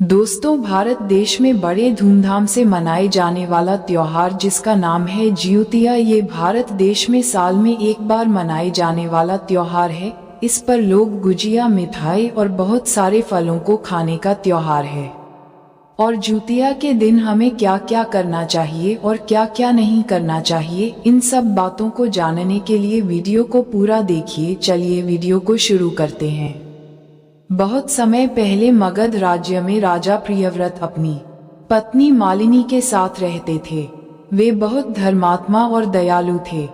दोस्तों, भारत देश में बड़े धूमधाम से मनाए जाने वाला त्योहार जिसका नाम है जिउतिया, ये भारत देश में साल में एक बार मनाए जाने वाला त्योहार है। इस पर लोग गुजिया, मिठाई और बहुत सारे फलों को खाने का त्योहार है। और जिउतिया के दिन हमें क्या क्या करना चाहिए और क्या क्या नहीं करना चाहिए, इन सब बातों को जानने के लिए वीडियो को पूरा देखिए। चलिए वीडियो को शुरू करते हैं। बहुत समय पहले मगध राज्य में राजा प्रियव्रत अपनी पत्नी मालिनी के साथ रहते थे। वे बहुत धर्मात्मा और दयालु थे,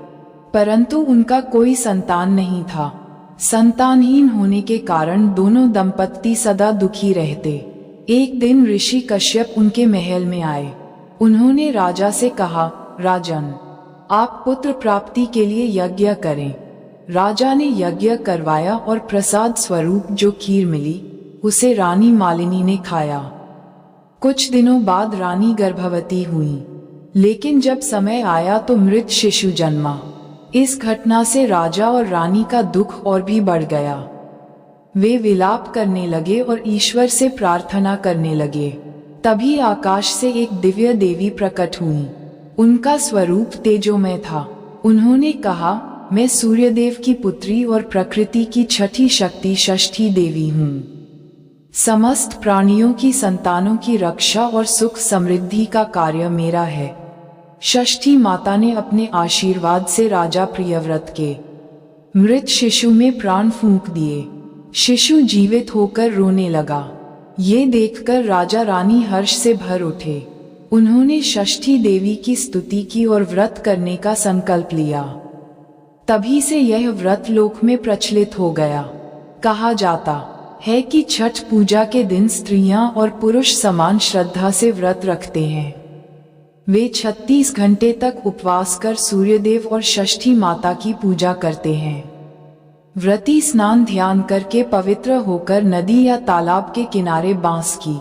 परंतु उनका कोई संतान नहीं था। संतानहीन होने के कारण दोनों दंपत्ति सदा दुखी रहते। एक दिन ऋषि कश्यप उनके महल में आए। उन्होंने राजा से कहा, राजन, आप पुत्र प्राप्ति के लिए यज्ञ करें। राजा ने यज्ञ करवाया और प्रसाद स्वरूप जो खीर मिली उसे रानी मालिनी ने खाया। कुछ दिनों बाद रानी गर्भवती हुई, लेकिन जब समय आया तो मृत शिशु जन्मा। इस घटना से राजा और रानी का दुख और भी बढ़ गया। वे विलाप करने लगे और ईश्वर से प्रार्थना करने लगे। तभी आकाश से एक दिव्य देवी प्रकट हुई। उनका स्वरूप तेजोमय था। उन्होंने कहा, मैं सूर्यदेव की पुत्री और प्रकृति की छठी शक्ति षष्ठी देवी हूँ। समस्त प्राणियों की संतानों की रक्षा और सुख समृद्धि का कार्य मेरा है। षष्ठी माता ने अपने आशीर्वाद से राजा प्रियव्रत के मृत शिशु में प्राण फूंक दिए। शिशु जीवित होकर रोने लगा। ये देखकर राजा रानी हर्ष से भर उठे। उन्होंने षष्ठी देवी की स्तुति की और व्रत करने का संकल्प लिया। तभी से यह व्रत लोक में प्रचलित हो गया। कहा जाता है कि छठ पूजा के दिन स्त्रियां और पुरुष समान श्रद्धा से व्रत रखते हैं। वे 36 घंटे तक उपवास कर सूर्यदेव और षष्ठी माता की पूजा करते हैं। व्रती स्नान ध्यान करके पवित्र होकर नदी या तालाब के किनारे बांस की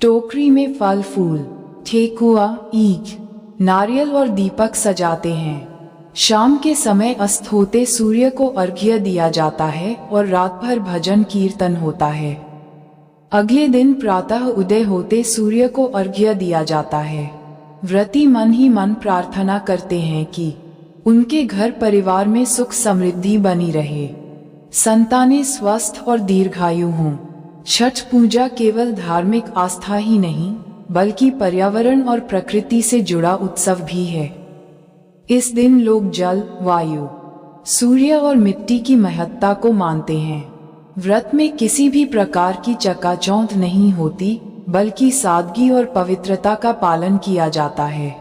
टोकरी में फल फूल, ठेकुआ, ईख, नारियल और दीपक सजाते हैं। शाम के समय अस्त होते सूर्य को अर्घ्य दिया जाता है और रात भर भजन कीर्तन होता है। अगले दिन प्रातः उदय होते सूर्य को अर्घ्य दिया जाता है। व्रती मन ही मन प्रार्थना करते हैं कि उनके घर परिवार में सुख समृद्धि बनी रहे, संतानें स्वस्थ और दीर्घायु हों। छठ पूजा केवल धार्मिक आस्था ही नहीं, बल्कि पर्यावरण और प्रकृति से जुड़ा उत्सव भी है। इस दिन लोग जल, वायु, सूर्य और मिट्टी की महत्ता को मानते हैं। व्रत में किसी भी प्रकार की चकाचौंध नहीं होती, बल्कि सादगी और पवित्रता का पालन किया जाता है।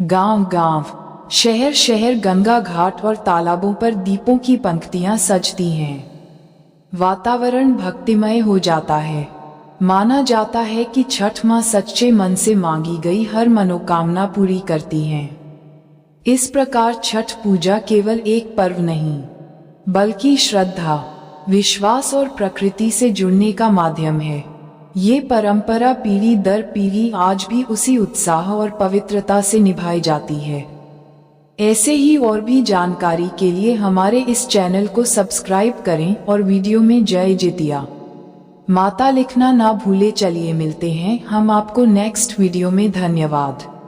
गांव-गांव, शहर-शहर गंगा घाट और तालाबों पर दीपों की पंक्तियां सजती हैं। वातावरण भक्तिमय हो जाता है। माना जाता है कि छठ माँ सच्चे मन से मांगी गई हर मनोकामना पूरी करती हैं। इस प्रकार छठ पूजा केवल एक पर्व नहीं, बल्कि श्रद्धा, विश्वास और प्रकृति से जुड़ने का माध्यम है। ये परंपरा पीढ़ी दर पीढ़ी आज भी उसी उत्साह और पवित्रता से निभाई जाती है। ऐसे ही और भी जानकारी के लिए हमारे इस चैनल को सब्सक्राइब करें और वीडियो में जय जितिया माता लिखना ना भूले। चलिए मिलते हैं हम आपको नेक्स्ट वीडियो में। धन्यवाद।